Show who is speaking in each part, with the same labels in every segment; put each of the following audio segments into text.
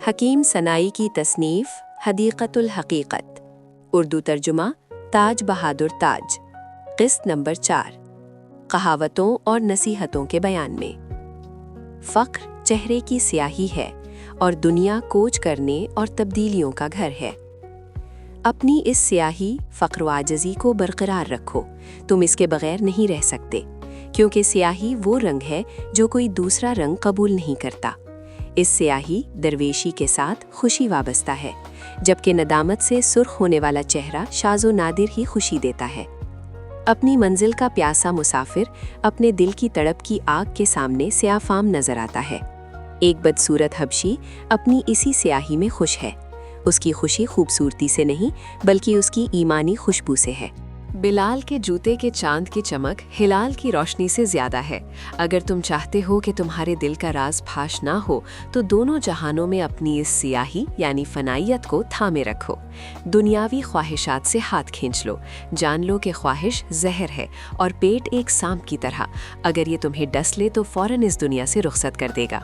Speaker 1: حکیم سنائی کی تصنیف حدیقۃ الحقیقت، اردو ترجمہ تاج بہادر تاج، قسط نمبر 4، کہاوتوں اور نصیحتوں کے بیان میں۔ فقر چہرے کی سیاہی ہے اور دنیا کوچ کرنے اور تبدیلیوں کا گھر ہے۔ اپنی اس سیاہی، فقر و عاجزی کو برقرار رکھو، تم اس کے بغیر نہیں رہ سکتے، کیونکہ سیاہی وہ رنگ ہے جو کوئی دوسرا رنگ قبول نہیں کرتا۔ اس سیاہی درویشی کے ساتھ خوشی وابستہ ہے، جبکہ ندامت سے سرخ ہونے والا چہرہ شاذ و نادر ہی خوشی دیتا ہے۔ اپنی منزل کا پیاسا مسافر اپنے دل کی تڑپ کی آگ کے سامنے سیاہ فام نظر آتا ہے۔ ایک بدصورت حبشی اپنی اسی سیاہی میں خوش ہے۔ اس کی خوشی خوبصورتی سے نہیں بلکہ اس کی ایمانی خوشبو سے ہے۔ بلال کے جوتے کے چاند کی چمک ہلال کی روشنی سے زیادہ ہے۔ اگر تم چاہتے ہو کہ تمہارے دل کا راز پھاش نہ ہو تو دونوں جہانوں میں اپنی اس سیاہی یعنی فنائیت کو تھامے رکھو۔ دنیاوی خواہشات سے ہاتھ کھینچ لو، جان لو کہ خواہش زہر ہے اور پیٹ ایک سانپ کی طرح، اگر یہ تمہیں ڈس لے تو فوراً اس دنیا سے رخصت کر دے گا۔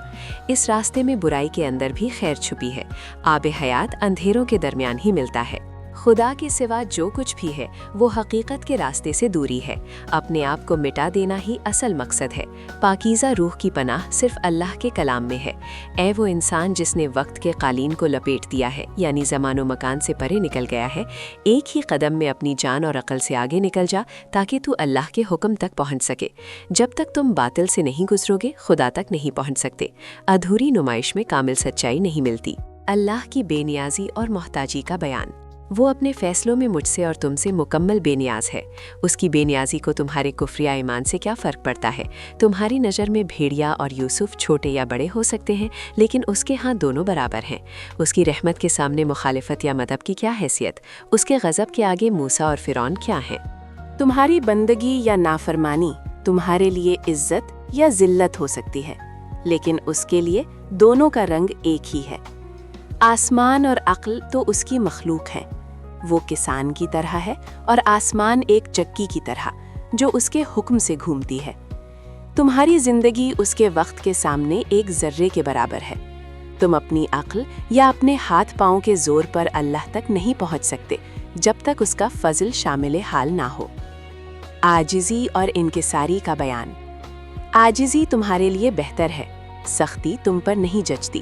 Speaker 1: اس راستے میں برائی کے اندر بھی خیر چھپی ہے۔ آب حیات اندھیروں کے درمیان ہی ملتا ہے۔ خدا کے سوا جو کچھ بھی ہے وہ حقیقت کے راستے سے دوری ہے۔ اپنے آپ کو مٹا دینا ہی اصل مقصد ہے۔ پاکیزہ روح کی پناہ صرف اللہ کے کلام میں ہے۔ اے وہ انسان جس نے وقت کے قالین کو لپیٹ دیا ہے، یعنی زمان و مکان سے پرے نکل گیا ہے، ایک ہی قدم میں اپنی جان اور عقل سے آگے نکل جا تاکہ تو اللہ کے حکم تک پہنچ سکے۔ جب تک تم باطل سے نہیں گزرو گے، خدا تک نہیں پہنچ سکتے۔ ادھوری نمائش میں کامل سچائی نہیں ملتی۔ اللہ کی بے نیازی اور محتاجی کا بیان۔ وہ اپنے فیصلوں میں مجھ سے اور تم سے مکمل بے نیاز ہے۔ اس کی بے نیازی کو تمہارے کفر یا ایمان سے کیا فرق پڑتا ہے؟ تمہاری نظر میں بھیڑیا اور یوسف چھوٹے یا بڑے ہو سکتے ہیں، لیکن اس کے ہاں دونوں برابر ہیں۔ اس کی رحمت کے سامنے مخالفت یا مدد کی کیا حیثیت؟ اس کے غضب کے آگے موسیٰ اور فرعون کیا ہیں؟
Speaker 2: تمہاری بندگی یا نافرمانی تمہارے لیے عزت یا ذلت ہو سکتی ہے، لیکن اس کے لیے دونوں کا رنگ ایک ہی ہے۔ آسمان اور عقل تو اس کی مخلوق ہے۔ وہ کسان کی طرح ہے اور آسمان ایک چکی کی طرح جو اس کے حکم سے گھومتی ہے۔ تمہاری زندگی اس کے وقت کے سامنے ایک ذرے کے برابر ہے۔ تم اپنی عقل یا اپنے ہاتھ پاؤں کے زور پر اللہ تک نہیں پہنچ سکتے جب تک اس کا فضل شامل حال نہ ہو۔ عاجزی اور انکساری کا بیان۔ عاجزی تمہارے لیے بہتر ہے، سختی تم پر نہیں جچتی۔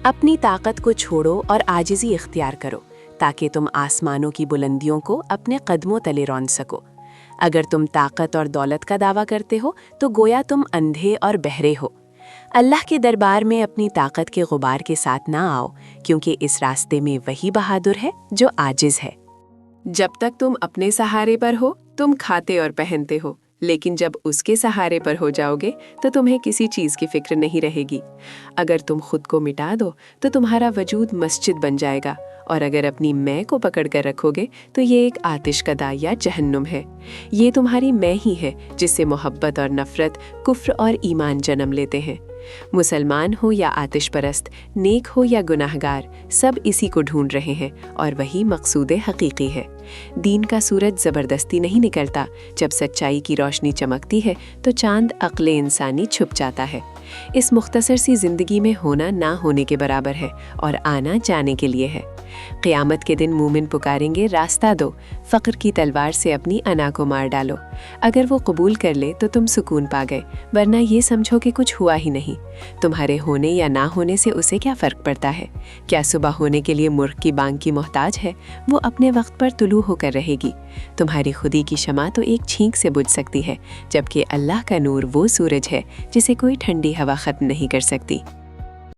Speaker 2: اپنی طاقت کو چھوڑو اور عاجزی اختیار کرو تاکہ تم آسمانوں کی بلندیوں کو اپنے قدموں تلے رون سکو۔ اگر تم طاقت اور دولت کا دعویٰ کرتے ہو تو گویا تم اندھے اور بہرے ہو۔ اللہ کے دربار میں اپنی طاقت کے غبار کے ساتھ نہ آؤ، کیونکہ اس راستے میں وہی بہادر ہے جو عاجز ہے۔
Speaker 1: جب تک تم اپنے سہارے پر ہو، تم کھاتے اور پہنتے ہو، لیکن جب اس کے سہارے پر ہو جاؤ گے تو تمہیں کسی چیز کی فکر نہیں رہے گی۔ اگر تم خود کو مٹا دو تو تمہارا وجود مسجد بن جائے گا، اور اگر اپنی میں کو پکڑ کر رکھو گے تو یہ ایک آتش کدہ یا جہنم ہے۔ یہ تمہاری میں ہی ہے جس سے محبت اور نفرت، کفر اور ایمان جنم لیتے ہیں۔ مسلمان ہو یا آتش پرست، نیک ہو یا گناہگار، سب اسی کو ڈھونڈ رہے ہیں اور وہی مقصود حقیقی ہے۔ دین کا سورج زبردستی نہیں نکلتا، جب سچائی کی روشنی چمکتی ہے تو چاند عقل انسانی چھپ جاتا ہے۔ اس مختصر سی زندگی میں ہونا نہ ہونے کے برابر ہے اور آنا جانے کے لیے ہے۔ قیامت کے دن مومن پکاریں گے، راستہ دو، فقر کی تلوار سے اپنی انا کو مار ڈالو۔ اگر وہ قبول کر لے تو تم سکون پا گئے، ورنہ یہ سمجھو کہ کچھ ہوا ہی نہیں۔ تمہارے ہونے یا نہ ہونے سے اسے کیا فرق پڑتا ہے؟ کیا صبح ہونے کے لیے مرغ کی بانگ کی محتاج ہے؟ وہ اپنے وقت پر طلوع ہو کر رہے گی۔ تمہاری خودی کی شمع تو ایک چھینک سے بجھ سکتی ہے، جبکہ اللہ کا نور وہ سورج ہے جسے کوئی ٹھنڈی ہوا ختم نہیں کر سکتی۔